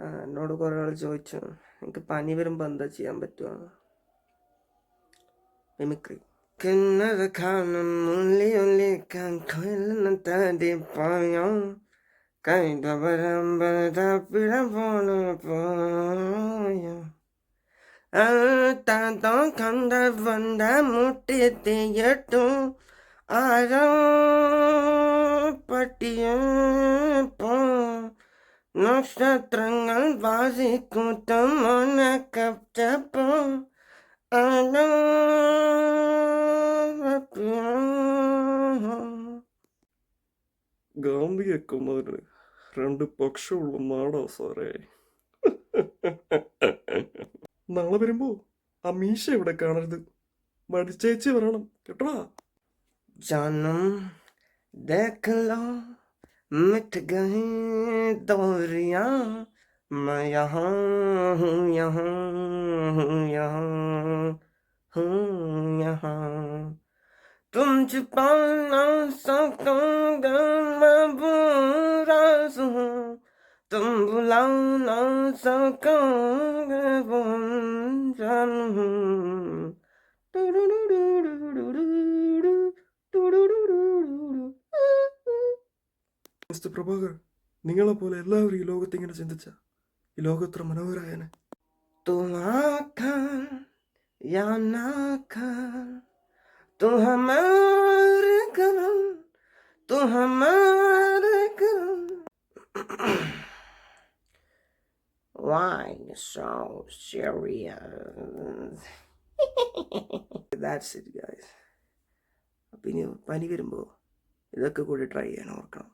എന്നോട് കുറേ ആൾ ചോദിച്ചു എനിക്ക് പനി വരുമ്പോൾ എന്താ ചെയ്യാൻ പറ്റുമോ? മിമിക്രി. കിന്നര കാണും ഉള്ളിയൊല്ലിക്കാൻ കൊല്ലുന്ന തടി പായം കൈതവരമ്പഴപ്പിട പോലെ പോയോ താത്തോ കണ്ട വണ്ട മുട്ടിത്തിയിട്ടും ആരോ പട്ടിയപ്പോ നക്ഷത്രങ്ങൾ വാസിക്കൂട്ടം ഉണക്കപ്പോ ആരോ ഗാന്ധിയെ കൊന്നതിന് 2 പക്ഷമുള്ള നാടാ സാറേ. നാളെ വരുമ്പോ ആ മീശ ഇവിടെ കാണരുത്, മടിച്ചേച്ചി വരണം കേട്ടോ. जानम देख लो मिट गई दूरियां मैं यहाँ हूँ यहाँ हूँ यहाँ हूँ यहाँ तुम छुपा ना सकोगे मैं बुरा हूँ तुम बुला ना सकोगे वो जानू മിസ്റ്റർ പ്രഭാകർ, നിങ്ങളെ പോലെ എല്ലാവരും ഈ ലോകത്ത് ഇങ്ങനെ ചിന്തിച്ച ഈ ലോകത്ര മനോഹരായനെ. तू आखा या ना खा तू हमारे करम तू हमारे करम Why so serious? That's it guys. അപ്പം ഇനി പനി വരുമ്പോൾ ഇതൊക്കെ കൂടി ട്രൈ ചെയ്യാൻ ഓർക്കണം.